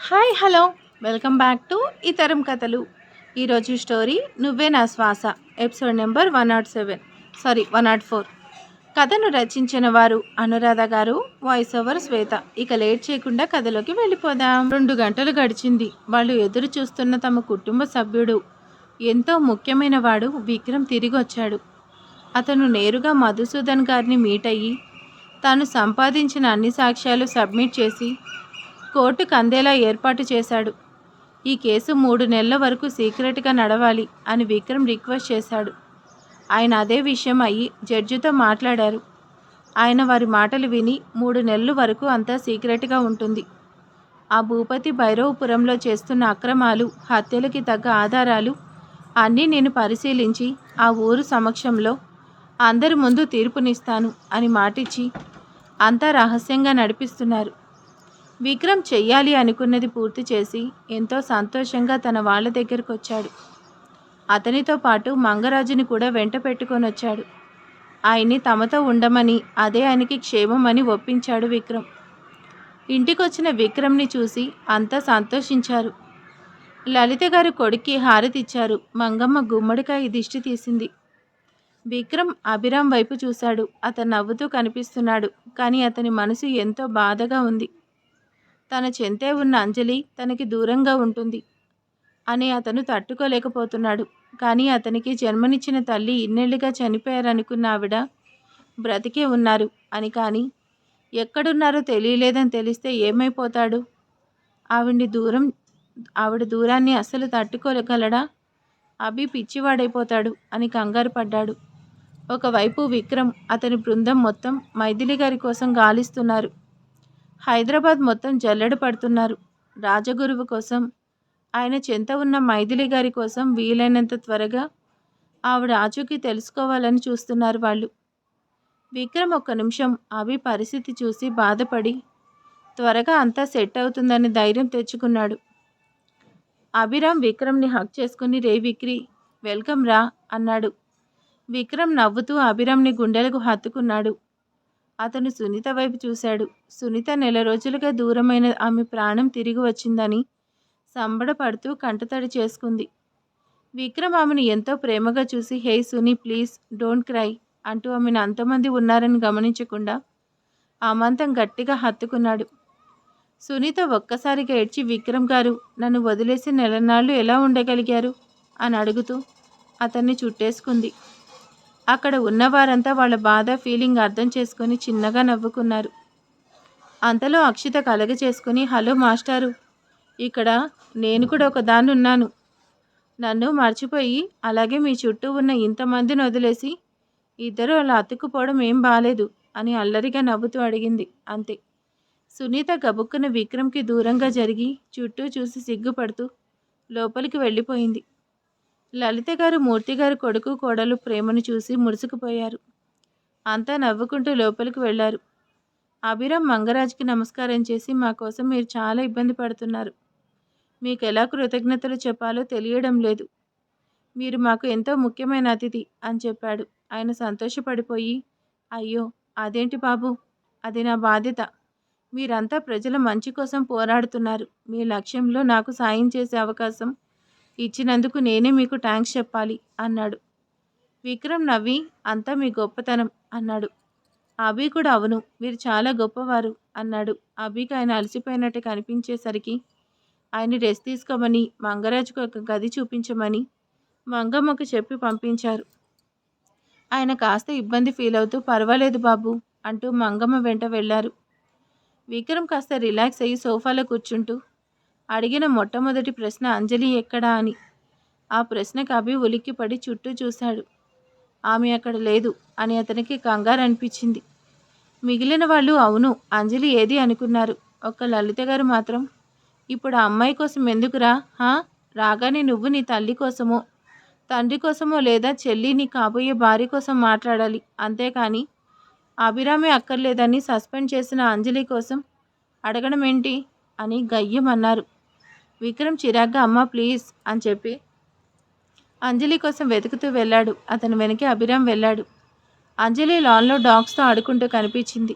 Hi hello welcome back to ఇతరం కథలు. ఈరోజు స్టోరీ నువ్వే నా శ్వాస, ఎపిసోడ్ నెంబర్ 107, 104. కథను రచించిన వారు అనురాధ గారు, వాయిస్ ఓవర్ శ్వేత. ఇక లేట్ చేయకుండా కథలోకి వెళ్ళిపోదాం. 2 గంటలు గడిచింది. వాళ్ళు ఎదురు చూస్తున్న తమ కుటుంబ సభ్యుడు, ఎంతో ముఖ్యమైన వాడు విక్రమ్ తిరిగి వచ్చాడు. అతను నేరుగా మధుసూదన్ గారిని మీట్ అయ్యి తాను సంపాదించిన అన్ని సాక్ష్యాలు సబ్మిట్ చేసి కోర్టుకు అందేలా ఏర్పాటు చేశాడు. ఈ కేసు 3 నెలల వరకు సీక్రెట్గా నడవాలి అని విక్రమ్ రిక్వెస్ట్ చేశాడు. ఆయన అదే విషయం అయ్యి జడ్జితో మాట్లాడారు. ఆయన వారి మాటలు విని 3 నెలల వరకు అంతా సీక్రెట్గా ఉంటుంది. ఆ భూపతి భైరవపురంలో చేస్తున్న అక్రమాలు, హత్యలకి తగ్గ ఆధారాలు అన్నీ నేను పరిశీలించి ఆ ఊరు సమక్షంలో అందరి ముందు తీర్పునిస్తాను అని మాటిచ్చి అంతా రహస్యంగా నడిపిస్తున్నారు. విక్రమ్ చెయ్యాలి అనుకున్నది పూర్తి చేసి ఎంతో సంతోషంగా తన వాళ్ళ దగ్గరకు వచ్చాడు. అతనితో పాటు మంగరాజుని కూడా వెంట పెట్టుకొని వచ్చాడు. ఆయన్ని తమతో ఉండమని, అదే ఆయనకి క్షేమమని ఒప్పించాడు విక్రమ్. ఇంటికొచ్చిన విక్రమ్ని చూసి అంతా సంతోషించారు. లలిత గారు కొడుక్కి హారతిచ్చారు. మంగమ్మ గుమ్మడికాయ దిష్టి తీసింది. విక్రమ్ అభిరామ్ వైపు చూశాడు. అతను నవ్వుతూ కనిపిస్తున్నాడు, కానీ అతని మనసు ఎంతో బాధగా ఉంది. తన చెంతే ఉన్న అంజలి తనకి దూరంగా ఉంటుంది అని అతను తట్టుకోలేకపోతున్నాడు. కానీ అతనికి జన్మనిచ్చిన తల్లి ఇన్నేళ్లుగా చనిపోయారనుకున్న ఆవిడ బ్రతికే ఉన్నారు అని, కానీ ఎక్కడున్నారో తెలియలేదని తెలిస్తే ఏమైపోతాడు? ఆవిడ దూరాన్ని అస్సలు తట్టుకోగలడా? అభి పిచ్చివాడైపోతాడు అని కంగారు పడ్డాడు. ఒకవైపు విక్రమ్, అతని బృందం మొత్తం మైథిలి గారి కోసం గాలిస్తున్నారు. హైదరాబాద్ మొత్తం జల్లెడ పడుతున్నారు. రాజగురువు కోసం, ఆయన చెంత ఉన్న మైథిలి గారి కోసం వీలైనంత త్వరగా ఆవిడ ఆచూకీ తెలుసుకోవాలని చూస్తున్నారు వాళ్ళు. విక్రమ్ 1 నిమిషం అభి పరిస్థితి చూసి బాధపడి త్వరగా అంతా సెట్ అవుతుందని ధైర్యం తెచ్చుకున్నాడు. అభిరామ్ విక్రమ్ని హక్ చేసుకుని, రే విక్రీ, వెల్కమ్ రా అన్నాడు. విక్రమ్ నవ్వుతూ అభిరామ్ని గుండెలకు హత్తుకున్నాడు. అతను సునీత వైపు చూశాడు. సునీత 1 నెల రోజులుగా దూరమైన ఆమె ప్రాణం తిరిగి వచ్చిందని సంబడపడుతూ కంటతడి చేసుకుంది. విక్రమ్ ఆమెను ఎంతో ప్రేమగా చూసి, hey Suni, please don't cry అంటూ ఆమెను అంతమంది ఉన్నారని గమనించకుండా ఆమంతం గట్టిగా హత్తుకున్నాడు. సునీత ఒక్కసారిగా ఏడ్చి, విక్రమ్ గారు, నన్ను వదిలేసి 1 నెలనాళ్ళు ఎలా ఉండగలిగారు అని అడుగుతూ అతన్ని చుట్టేసుకుంది. అక్కడ ఉన్నవారంతా వాళ్ళ బాధ, ఫీలింగ్ అర్థం చేసుకొని చిన్నగా నవ్వుకున్నారు. అంతలో అక్షిత కలగ చేసుకుని, హలో మాస్టారు, ఇక్కడ నేను కూడా ఒకదాన్ని ఉన్నాను. నన్ను మర్చిపోయి అలాగే మీ చుట్టూ ఉన్న ఇంతమందిని వదిలేసి ఇద్దరు అలా అతుక్కుపోవడం ఏం బాలేదు అని అల్లరిగా నవ్వుతూ అడిగింది. అంతే. సునీత గబుక్కున విక్రమ్కి దూరంగా జరిగి చుట్టూ చూసి సిగ్గుపడుతూ లోపలికి వెళ్ళిపోయింది. లలిత గారు, మూర్తిగారు కొడుకు కోడలు ప్రేమను చూసి ముడుచుకుపోయారు. అంతా నవ్వుకుంటూ లోపలికి వెళ్లారు. అభిరామ్ మంగరాజ్కి నమస్కారం చేసి, మా కోసం మీరు చాలా ఇబ్బంది పడుతున్నారు. మీకు ఎలా కృతజ్ఞతలు చెప్పాలో తెలియడం లేదు. మీరు మాకు ఎంతో ముఖ్యమైన అతిథి అని చెప్పాడు. ఆయన సంతోషపడిపోయి, అయ్యో అదేంటి బాబు, అది నా బాధ్యత. మీరంతా ప్రజల మంచి కోసం పోరాడుతున్నారు. మీ లక్ష్యంలో నాకు సాయం చేసే అవకాశం ఇచ్చినందుకు నేనే మీకు థ్యాంక్స్ చెప్పాలి అన్నాడు. విక్రమ్ నవ్వి, అంతా మీ గొప్పతనం అన్నాడు. అభి కూడా, అవును, మీరు చాలా గొప్పవారు అన్నాడు. అభికి ఆయన అలసిపోయినట్టు కనిపించేసరికి ఆయన్ని రెస్ట్ తీసుకోమని, మంగరాజుకు ఒక గది చూపించమని మంగమ్మకు చెప్పి పంపించారు. ఆయన కాస్త ఇబ్బంది ఫీల్ అవుతూ, పర్వాలేదు బాబు అంటూ మంగమ్మ వెంట వెళ్లారు. విక్రమ్ కాస్త రిలాక్స్ అయ్యి సోఫాలో కూర్చుంటూ అడిగిన మొట్టమొదటి ప్రశ్న, అంజలి ఎక్కడా అని. ఆ ప్రశ్నకు అభి ఉలిక్కిపడి చుట్టూ చూశాడు. ఆమె అక్కడ లేదు అని అతనికి కంగారు అనిపించింది. మిగిలిన వాళ్ళు అవును అంజలి ఏది అనుకున్నారు. ఒక్క లలిత గారు మాత్రం, ఇప్పుడు ఆ అమ్మాయి కోసం ఎందుకురా? రాగానే నువ్వు నీ తల్లి కోసమో, తండ్రి కోసమో, లేదా చెల్లి, నీ కాబోయే భార్య కోసం మాట్లాడాలి. అంతేకాని అభిరామే అక్కర్లేదని సస్పెండ్ చేసిన అంజలి కోసం అడగడం ఏంటి అని గయ్యమన్నారు. విక్రమ్ చిరాగ్గా, అమ్మ ప్లీజ్ అని చెప్పి అంజలి కోసం వెతుకుతూ వెళ్ళాడు. అతని వెనకే అభిరామ్ వెళ్ళాడు. అంజలి లాన్లో డాగ్స్తో ఆడుకుంటూ కనిపించింది.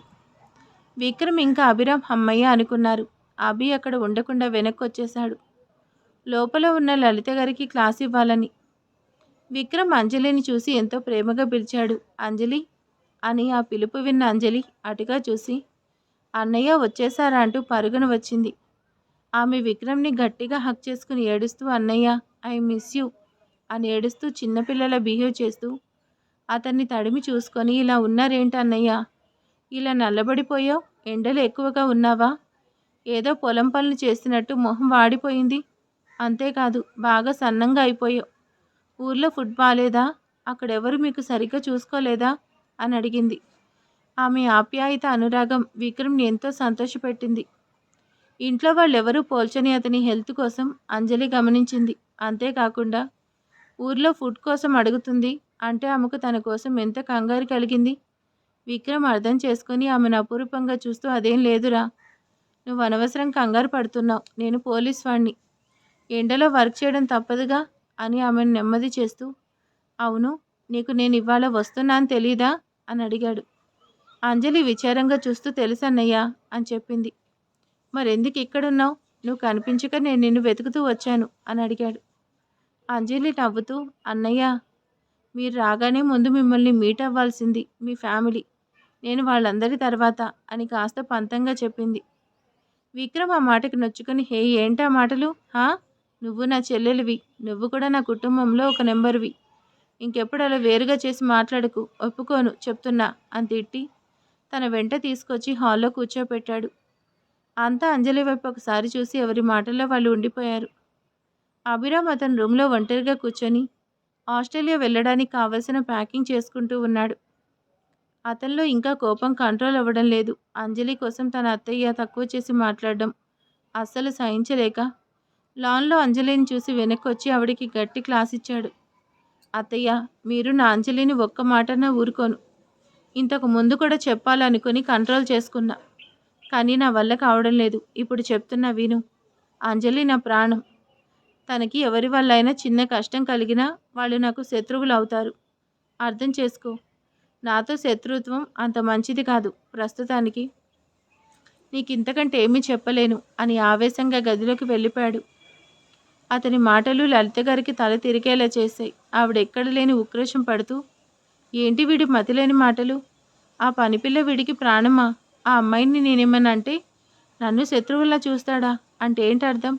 విక్రమ్ ఇంకా అభిరామ్ అమ్మయ్య అనుకున్నారు. అభి అక్కడ ఉండకుండా వెనక్కి వచ్చేశాడు. లోపల ఉన్న లలిత గారికి క్లాస్ ఇవ్వాలని. విక్రమ్ అంజలిని చూసి ఎంతో ప్రేమగా పిలిచాడు. అంజలి అని. ఆ పిలుపు విన్న అంజలి అటుగా చూసి అన్నయ్య వచ్చేసారా అంటూ పరుగున వచ్చింది. ఆమె విక్రమ్ని గట్టిగా హక్ చేసుకుని ఏడుస్తూ అన్నయ్య ఐ మిస్ యూ అని ఏడుస్తూ చిన్నపిల్లల బిహేవ్ చేస్తూ అతన్ని తడిమి చూసుకొని ఇలా ఉన్నారేంటి అన్నయ్య, ఇలా నల్లబడిపోయావు, ఎండలు ఎక్కువగా ఉన్నావా, ఏదో పొలం పనులు చేసినట్టు మొహం వాడిపోయింది, అంతేకాదు బాగా సన్నంగా అయిపోయావు, ఊర్లో ఫుడ్ బాలేదా, అక్కడెవరు మీకు సరిగ్గా చూసుకోలేదా అని అడిగింది. ఆమె ఆప్యాయత అనురాగం విక్రమ్ని ఎంతో సంతోషపెట్టింది. ఇంట్లో వాళ్ళెవరూ పోల్చని అతని హెల్త్ కోసం అంజలి గమనించింది. అంతేకాకుండా ఊర్లో ఫుడ్ కోసం అడుగుతుంది అంటే ఆమెకు తన కోసం ఎంత కంగారు కలిగింది. విక్రమ్ అర్థం చేసుకుని ఆమెను అపురూపంగా చూస్తూ అదేం లేదురా, నువ్వు అనవసరం కంగారు పడుతున్నావు, నేను పోలీస్ వాణ్ణి, ఎండలో వర్క్ చేయడం తప్పదుగా అని ఆమెను నెమ్మది చేస్తూ అవును, నీకు నేను ఇవాళ వస్తున్నా అని తెలీదా అని అడిగాడు. అంజలి విచారంగా చూస్తూ తెలుసన్నయ్యా అని చెప్పింది. మరెందుకు ఇక్కడున్నావు, నువ్వు కనిపించక నేను నిన్ను వెతుకుతూ వచ్చాను అని అడిగాడు. అంజలి నవ్వుతూ అన్నయ్య, మీరు రాగానే ముందు మిమ్మల్ని మీట్ అవ్వాల్సింది మీ ఫ్యామిలీ, నేను వాళ్ళందరి తర్వాత అని కాస్త పంతంగా చెప్పింది. విక్రమ్ ఆ మాటకి నొచ్చుకొని హే ఏంటా మాటలు, హా, నువ్వు నా చెల్లెలివి, నువ్వు కూడా నా కుటుంబంలో ఒక నెంబర్వి, ఇంకెప్పుడు అలా వేరుగా చేసి మాట్లాడకు, ఒప్పుకోను చెప్తున్నా అని తిట్టి తన వెంట తీసుకొచ్చి హాల్లో కూర్చోపెట్టాడు. అంతా అంజలి వైపు ఒకసారి చూసి ఎవరి మాటల్లో వాళ్ళు ఉండిపోయారు. అభిరామ్ అతని రూమ్లో ఒంటరిగా కూర్చొని ఆస్ట్రేలియా వెళ్ళడానికి కావలసిన ప్యాకింగ్ చేసుకుంటూ ఉన్నాడు. అతనిలో ఇంకా కోపం కంట్రోల్ అవ్వడం లేదు. అంజలి కోసం తన అత్తయ్య తక్కువ చేసి మాట్లాడడం అస్సలు సహించలేక లాన్లో అంజలిని చూసి వెనక్కి వచ్చి ఆవిడికి గట్టి క్లాస్ ఇచ్చాడు. అత్తయ్య, మీరు నా అంజలిని ఒక్క మాటన ఊరుకోను, ఇంతకు ముందు కూడా చెప్పాలనుకుని కంట్రోల్ చేసుకున్నా, కానీ నా వల్ల కావడం లేదు, ఇప్పుడు చెప్తున్నా విను, అంజలి నా ప్రాణం, తనకి ఎవరి వల్ల అయినా చిన్న కష్టం కలిగినా వాళ్ళు నాకు శత్రువులు అవుతారు, అర్థం చేసుకో, నాతో శత్రుత్వం అంత మంచిది కాదు ప్రస్తుతానికి, నీకు ఇంతకంటే ఏమీ చెప్పలేను అని ఆవేశంగా గదిలోకి వెళ్ళిపోయాడు. అతని మాటలు లలిత గారికి తల తిరిగేలా చేశాయి. ఆవిడ ఎక్కడ లేని ఉక్రోషం పడుతూ ఏంటి వీడి మతిలేని మాటలు, ఆ పనిపిల్ల వీడికి ప్రాణమా, ఆ అమ్మాయిని నేనేమన్నా అంటే నన్ను శత్రువుల్లా చూస్తాడా అంటే ఏంటి అర్థం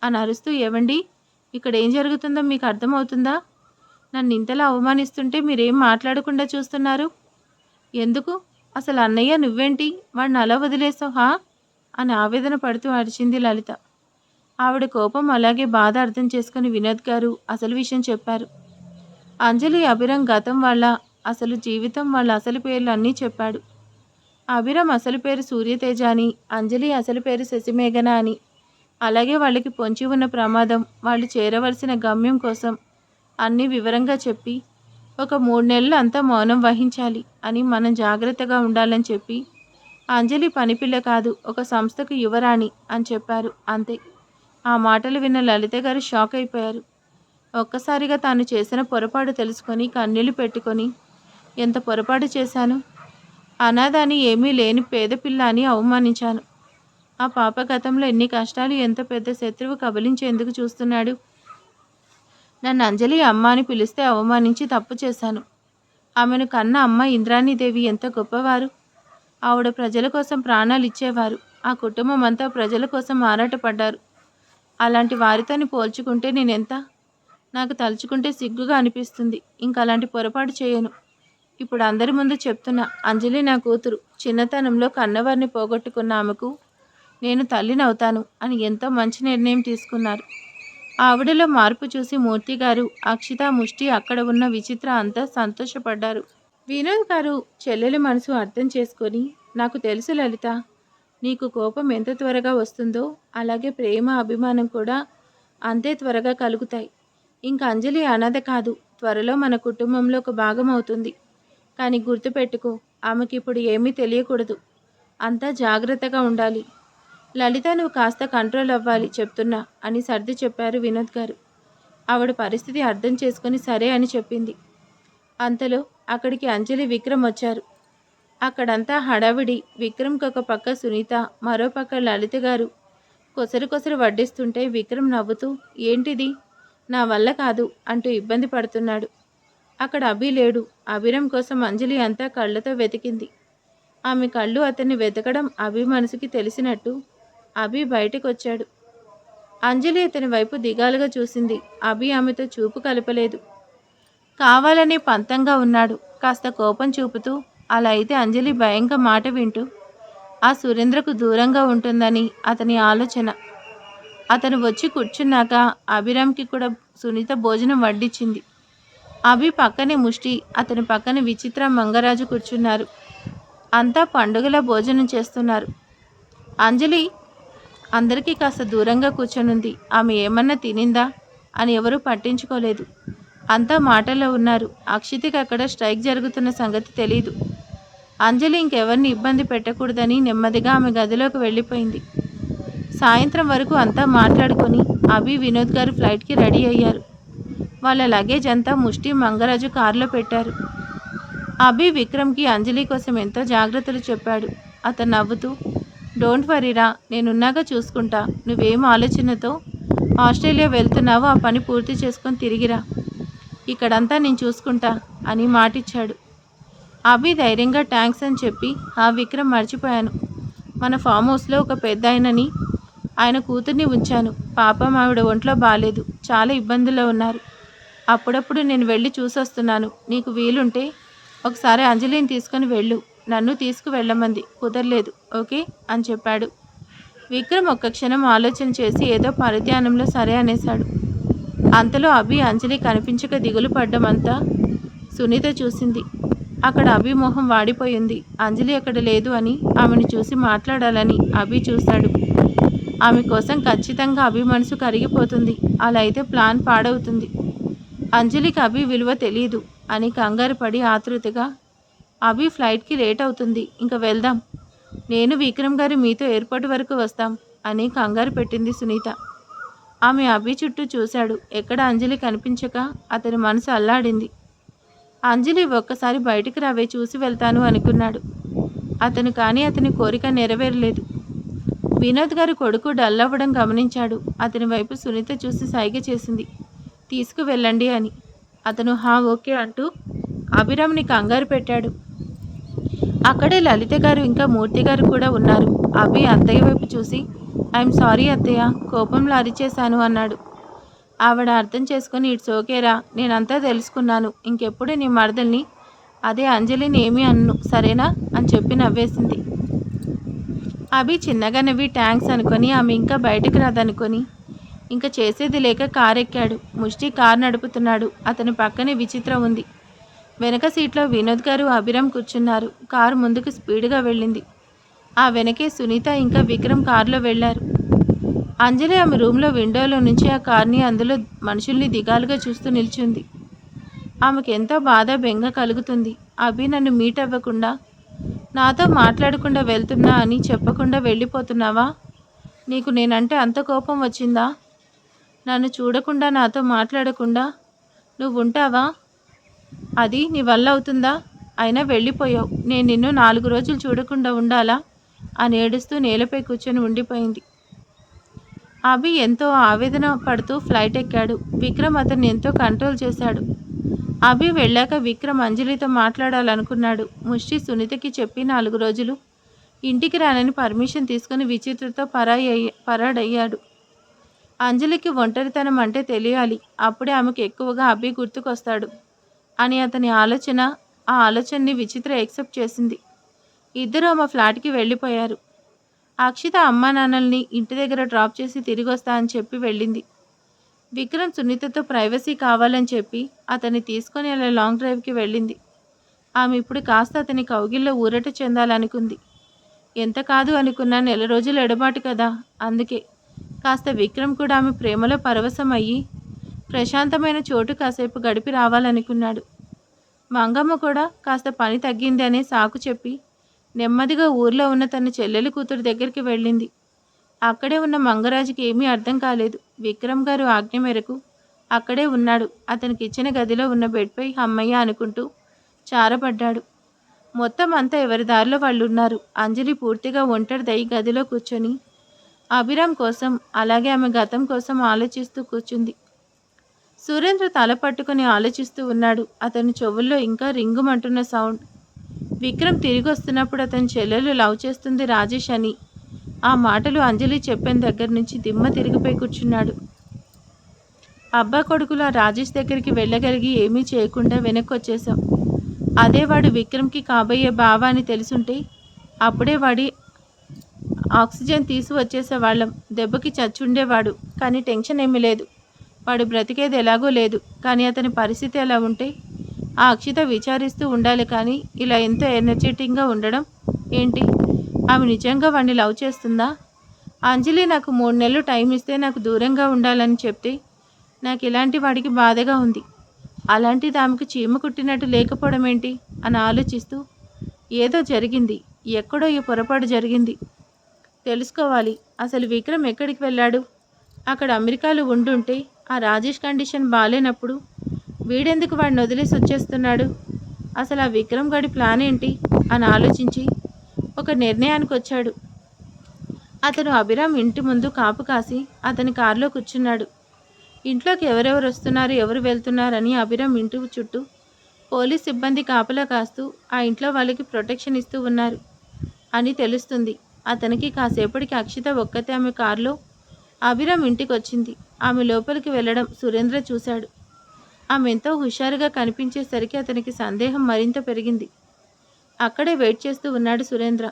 అని అరుస్తూ ఏవండి, ఇక్కడ ఏం జరుగుతుందో మీకు అర్థమవుతుందా, నన్ను ఇంతలా అవమానిస్తుంటే మీరేం మాట్లాడకుండా చూస్తున్నారు, ఎందుకు, అసలు అన్నయ్య నువ్వేంటి వాడిని అలా వదిలేసావు హా అని ఆవేదన పడుతూ అరిచింది లలిత. ఆవిడ కోపం అలాగే బాధ అర్థం చేసుకుని వినోద్ గారు అసలు విషయం చెప్పారు. అంజలి అభిరామ్ గతం వాళ్ళ అసలు జీవితం వాళ్ళ అసలు పేర్లు అన్నీ చెప్పాడు. అభిరామ్ అసలు పేరు సూర్యతేజ అని, అంజలి అసలు పేరు శశిమేఘన అని, అలాగే వాళ్ళకి పొంచి ఉన్న ప్రమాదం, వాళ్ళు చేరవలసిన గమ్యం కోసం అన్నీ వివరంగా చెప్పి ఒక 3 నెలలు అంతా మౌనం వహించాలి అని, మనం జాగ్రత్తగా ఉండాలని చెప్పి అంజలి పనిపిల్ల కాదు ఒక సంస్థకు యువరాణి అని చెప్పారు. అంతే. ఆ మాటలు విన్న లలిత గారు షాక్ అయిపోయారు. ఒక్కసారిగా తాను చేసిన పొరపాటు తెలుసుకొని కన్నీళ్లు పెట్టుకొని ఎంత పొరపాటు చేశాను, అనాథ అని ఏమీ లేని పేద పిల్ల అని అవమానించాను, ఆ పాప గతంలో ఎన్ని కష్టాలు, ఎంత పెద్ద శత్రువు కబలించేందుకు చూస్తున్నాడు, నన్ను అంజలి అమ్మ అని పిలిస్తే అవమానించి తప్పు చేశాను, ఆమెను కన్న అమ్మ ఇంద్రాణీదేవి ఎంత గొప్పవారు, ఆవిడ ప్రజల కోసం ప్రాణాలు ఇచ్చేవారు, ఆ కుటుంబం అంతా ప్రజల కోసం ఆరాటపడ్డారు, అలాంటి వారితోని పోల్చుకుంటే నేనెంత, నాకు తలుచుకుంటే సిగ్గుగా అనిపిస్తుంది, ఇంక అలాంటి పొరపాటు చేయను, ఇప్పుడు అందరి ముందు చెప్తున్నా, అంజలి నా కూతురు, చిన్నతనంలో కన్నవారిని పోగొట్టుకున్న ఆమెకు నేను తల్లినవుతాను అని ఎంతో మంచి నిర్ణయం తీసుకున్నారు. ఆవిడలో మార్పు చూసి మూర్తి గారు, అక్షిత, ముష్టి, అక్కడ ఉన్న విచిత్ర అంతా సంతోషపడ్డారు. వినోద్ గారు చెల్లెలి మనసు అర్థం చేసుకొని నాకు తెలుసు లలిత, నీకు కోపం ఎంత త్వరగా వస్తుందో అలాగే ప్రేమ అభిమానం కూడా అంతే త్వరగా కలుగుతాయి. ఇంకా అంజలి అనాథ కాదు, త్వరలో మన కుటుంబంలో ఒక భాగం అవుతుంది. కానీ గుర్తుపెట్టుకో, ఆమెకి ఇప్పుడు ఏమీ తెలియకూడదు, అంతా జాగ్రత్తగా ఉండాలి. లలిత నువ్వు కాస్త కంట్రోల్ అవ్వాలి చెప్తున్నా అని సర్ది చెప్పారు వినోద్ గారు. ఆవిడ పరిస్థితి అర్థం చేసుకొని సరే అని చెప్పింది. అంతలో అక్కడికి అంజలి, విక్రమ్ వచ్చారు. అక్కడంతా హడావిడి. విక్రమ్కి ఒక పక్క సునీత, మరో పక్క లలిత గారు కొసరు కొసరు వడ్డిస్తుంటే విక్రమ్ నవ్వుతూ ఏంటిది, నా వల్ల కాదు అంటూ ఇబ్బంది పడుతున్నాడు. అక్కడ అభి లేడు. అభిరామ్ కోసం అంజలి అంతా కళ్ళతో వెతికింది. ఆమె కళ్ళు అతన్ని వెతకడం అభి మనసుకి తెలిసినట్టు అభి బయటకొచ్చాడు. అంజలి అతని వైపు దిగాలుగా చూసింది. అభి ఆమెతో చూపు కలపలేదు. కావాలనే పంతంగా ఉన్నాడు. కాస్త కోపం చూపుతూ అలా అయితే అంజలి భయంగా మాట వింటూ ఆ సురేంద్రకు దూరంగా ఉంటుందని అతని ఆలోచన. అతను వచ్చి కూర్చున్నాక అభిరామ్కి కూడా సునీత భోజనం వడ్డించింది. అభి పక్కనే ముష్టి, అతని పక్కన విచిత్ర మంగరాజు కూర్చున్నారు. అంతా పండుగల భోజనం చేస్తున్నారు. అంజలి అందరికీ కాస్త దూరంగా కూర్చొనుంది. ఆమె ఏమన్నా తినిందా అని ఎవరూ పట్టించుకోలేదు. అంతా మాటల్లో ఉన్నారు. అక్షితకి అక్కడ స్ట్రైక్ జరుగుతున్న సంగతి తెలీదు. అంజలి ఇంకెవరిని ఇబ్బంది పెట్టకూడదని నెమ్మదిగా ఆమె గదిలోకి వెళ్ళిపోయింది. సాయంత్రం వరకు అంతా మాట్లాడుకొని అభి వినోద్ గారు ఫ్లైట్కి రెడీ అయ్యారు. వాళ్ళ లగేజ్ అంతా ముష్టి మంగరాజు కారులో పెట్టారు. అభి విక్రమ్కి అంజలి కోసం ఎంతో జాగ్రత్తలు చెప్పాడు. అతను నవ్వుతూ డోంట్ వరీరా, నేనున్నాగా చూసుకుంటా. నువ్వేం ఆలోచనతో ఆస్ట్రేలియా వెళ్తున్నావో ఆ పని పూర్తి చేసుకొని తిరిగిరా. ఇక్కడంతా నేను చూసుకుంటా అని మాటిచ్చాడు. అభి ధైర్యంగా థ్యాంక్స్ అని చెప్పి ఆ విక్రమ్ మర్చిపోయాను. మన ఫామ్ హౌస్లో ఒక పెద్ద ఆయన కూతుర్ని ఉంచాను. పాపం ఆవిడ ఒంట్లో బాగాలేదు, చాలా ఇబ్బందుల్లో ఉన్నారు. అప్పుడప్పుడు నేను వెళ్ళి చూసొస్తున్నాను. నీకు వీలుంటే ఒకసారి అంజలిని తీసుకొని వెళ్ళు. నన్ను తీసుకువెళ్ళమంది, కుదరలేదు. ఓకే అని చెప్పాడు. విక్రమ్ ఒక్క క్షణం ఆలోచన చేసి ఏదో పరిధ్యానంలో సరే అనేశాడు. అంతలో అభి అంజలి కనిపించక దిగులు పడ్డమంతా సునీత చూసింది. అక్కడ అభి మొహం వాడిపోయింది. అంజలి అక్కడ లేదు అని ఆమెను చూసి మాట్లాడాలని అభి చూశాడు. ఆమె కోసం ఖచ్చితంగా అభి మనసు కరిగిపోతుంది. అలా అయితే ప్లాన్ పాడవుతుంది. అంజలికి అభి విలువ తెలియదు అని కంగారు పడి ఆతృతగా అభి ఫ్లైట్కి లేట్ అవుతుంది, ఇంకా వెళ్దాం. నేను విక్రమ్ గారు మీతో ఎయిర్పోర్ట్ వరకు వస్తాం అని కంగారు పెట్టింది సునీత. ఆమె అభి చుట్టూ చూశాడు. ఎక్కడ అంజలి కనిపించక అతని మనసు అల్లాడింది. అంజలి ఒక్కసారి బయటికి రావే, చూసి వెళ్తాను అనుకున్నాడు అతను. కానీ అతని కోరిక నెరవేరలేదు. వినోద్ గారి కొడుకు డల్ అవ్వడం గమనించాడు. అతని వైపు సునీత చూసి సైగ చేసింది, తీసుకువెళ్ళండి అని. అతను హా ఓకే అంటూ అభిరామ్ని కంగారు పెట్టాడు. అక్కడే లలిత గారు ఇంకా మూర్తి గారు కూడా ఉన్నారు. అభి అత్తయ్య వైపు చూసి ఐఎమ్ సారీ అత్తయ్య, కోపంలో అరిచేశాను అన్నాడు. ఆవిడ అర్థం చేసుకుని ఇట్స్ ఓకేరా, నేనంతా తెలుసుకున్నాను. ఇంకెప్పుడు నీ మరదల్ని, అదే అంజలిని ఏమీ అన్ను సరేనా అని చెప్పి నవ్వేసింది. అభి చిన్నగా నవ్వి థ్యాంక్స్ అనుకొని ఆమె ఇంకా బయటకు రాదనుకొని ఇంకా చేసేది లేక కారు ఎక్కాడు. ముష్టి కారు నడుపుతున్నాడు. అతని పక్కనే విచిత్ర ఉంది. వెనక సీట్లో వినోద్ గారు అభిరామ్ కూర్చున్నారు. కారు ముందుకు స్పీడ్గా వెళ్ళింది. ఆ వెనకే సునీత ఇంకా విక్రమ్ కారులో వెళ్లారు. అంజలి ఆమె రూమ్లో విండోలో నుంచి ఆ కార్ని, అందులో మనుషుల్ని దిగాలుగా చూస్తూ నిల్చుంది. ఆమెకు ఎంతో బాధ బెంగ కలుగుతుంది. అభి నన్ను మీట్ అవ్వకుండా, నాతో మాట్లాడకుండా వెళ్తున్నా అని చెప్పకుండా వెళ్ళిపోతున్నావా? నీకు నేనంటే అంత కోపం వచ్చిందా? నన్ను చూడకుండా, నాతో మాట్లాడకుండా నువ్వు ఉంటావా? అది నీ వల్ల అవుతుందా? అయినా వెళ్ళిపోయావు. నేను నిన్ను 4 రోజులు చూడకుండా ఉండాలా అని ఏడుస్తూ నేలపై కూర్చొని ఉండిపోయింది. అభి ఎంతో ఆవేదన పడుతూ ఫ్లైట్ ఎక్కాడు. విక్రమ్ అతన్ని ఎంతో కంట్రోల్ చేశాడు. అభి వెళ్ళాక విక్రమ్ అంజలితో మాట్లాడాలనుకున్నాడు. ముష్టి సునీతకి చెప్పి 4 రోజులు ఇంటికి రానని పర్మిషన్ తీసుకుని విచిత్రతో పరాడయ్యాడు. అంజలికి ఒంటరితనం అంటే తెలియాలి. అప్పుడే ఆమెకు ఎక్కువగా అభి గుర్తుకొస్తాడు అని అతని ఆలోచన. ఆ ఆలోచనని విచిత్ర యాక్సెప్ట్ చేసింది. ఇద్దరు ఆమె ఫ్లాట్కి వెళ్ళిపోయారు. అక్షిత అమ్మా నాన్నల్ని ఇంటి దగ్గర డ్రాప్ చేసి తిరిగి వస్తా అని చెప్పి వెళ్ళింది. విక్రమ్ సునీతతో ప్రైవసీ కావాలని చెప్పి అతన్ని తీసుకొని అలా లాంగ్ డ్రైవ్కి వెళ్ళింది. ఆమె ఇప్పుడు కాస్త అతని కౌగిల్లో ఊరట చెందాలనుకుంది. ఎంత కాదు అనుకున్నా 4 రోజులు ఎడబాటు కదా, అందుకే కాస్త విక్రమ్ కూడా ఆమె ప్రేమలో పరవశం అయ్యి ప్రశాంతమైన చోటు కాసేపు గడిపి రావాలనుకున్నాడు. మంగమ్మ కూడా కాస్త పని తగ్గింది అనే సాకు చెప్పి నెమ్మదిగా ఊర్లో ఉన్న తన చెల్లెలి కూతురు దగ్గరికి వెళ్ళింది. అక్కడే ఉన్న మంగరాజుకి ఏమీ అర్థం కాలేదు. విక్రమ్ గారు ఆజ్ఞ మేరకు అక్కడే ఉన్నాడు. అతనికి ఇచ్చిన గదిలో ఉన్న బెడ్పై అమ్మయ్య అనుకుంటూ చారపడ్డాడు. మొత్తం అంతా ఎవరి దారిలో వాళ్ళు ఉన్నారు. అంజలి పూర్తిగా ఒంటరిదై గదిలో కూర్చొని అభిరామ్ కోసం, అలాగే ఆమె గతం కోసం ఆలోచిస్తూ కూర్చుంది. సురేంద్ర తల పట్టుకుని ఆలోచిస్తూ ఉన్నాడు. అతని చెవుల్లో ఇంకా రింగుమంటున్న సౌండ్. విక్రమ్ తిరిగి వస్తున్నప్పుడు అతని చెల్లెలు లవ్ చేస్తుంది రాజేష్ అని ఆ మాటలు అంజలి చెప్పిన దగ్గర నుంచి దిమ్మ తిరిగిపోయి కూర్చున్నాడు. అబ్బా కొడుకులా రాజేష్ దగ్గరికి వెళ్ళగలిగి ఏమీ చేయకుండా వెనక్కి వచ్చేసాం. అదే వాడు విక్రమ్కి కాబోయే బావ అని తెలుసుంటే అప్పుడే వాడి ఆక్సిజన్ తీసి వచ్చేసేవాళ్ళం. దెబ్బకి చచ్చుండేవాడు. కానీ టెన్షన్ ఏమీ లేదు. వాడు బ్రతికేది ఎలాగో లేదు. కానీ అతని పరిస్థితి ఎలా ఉంటే ఆ అక్షిత విచారిస్తూ ఉండాలి. కానీ ఇలా ఎంతో ఎనర్జెటిక్గా ఉండడం ఏంటి? ఆమె నిజంగా వాడిని లవ్ చేస్తుందా? అంజలి నాకు 3 నెలలు టైం ఇస్తే నాకు దూరంగా ఉండాలని చెప్తే నాకు ఇలాంటి వాడికి బాధగా ఉంది. అలాంటిది ఆమెకు చీమ కుట్టినట్టు లేకపోవడం ఏంటి అని ఆలోచిస్తూ ఏదో జరిగింది. ఎక్కడో ఈ పొరపాటు జరిగింది. తెలుసుకోవాలి. అసలు విక్రమ్ ఎక్కడికి వెళ్ళాడు? అక్కడ అమెరికాలో ఉండుంటే ఆ రాజేష్ కండిషన్ బాగాలేనప్పుడు వీడెందుకు వాడిని వదిలేసి వచ్చేస్తున్నాడు? అసలు ఆ విక్రమ్ గడి ప్లాన్ ఏంటి అని ఆలోచించి ఒక నిర్ణయానికి వచ్చాడు. అతను అభిరామ్ ఇంటి ముందు కాపు కాసి అతని కారులో కూర్చున్నాడు. ఇంట్లోకి ఎవరెవరు వస్తున్నారు, ఎవరు వెళ్తున్నారని అభిరామ్ ఇంటి చుట్టూ పోలీస్ సిబ్బంది కాపలా కాస్తూ ఆ ఇంట్లో వాళ్ళకి ప్రొటెక్షన్ ఇస్తూ ఉన్నారు అని తెలుస్తుంది. అతనికి కాసేపటికి అక్షిత ఒక్కతే ఆమె కారులో అభిరామ్ ఇంటికి వచ్చింది. ఆమె లోపలికి వెళ్ళడం సురేంద్ర చూశాడు. ఆమె ఎంతో హుషారుగా కనిపించేసరికి అతనికి సందేహం మరింత పెరిగింది. అక్కడే వెయిట్ చేస్తూ ఉన్నాడు సురేంద్ర.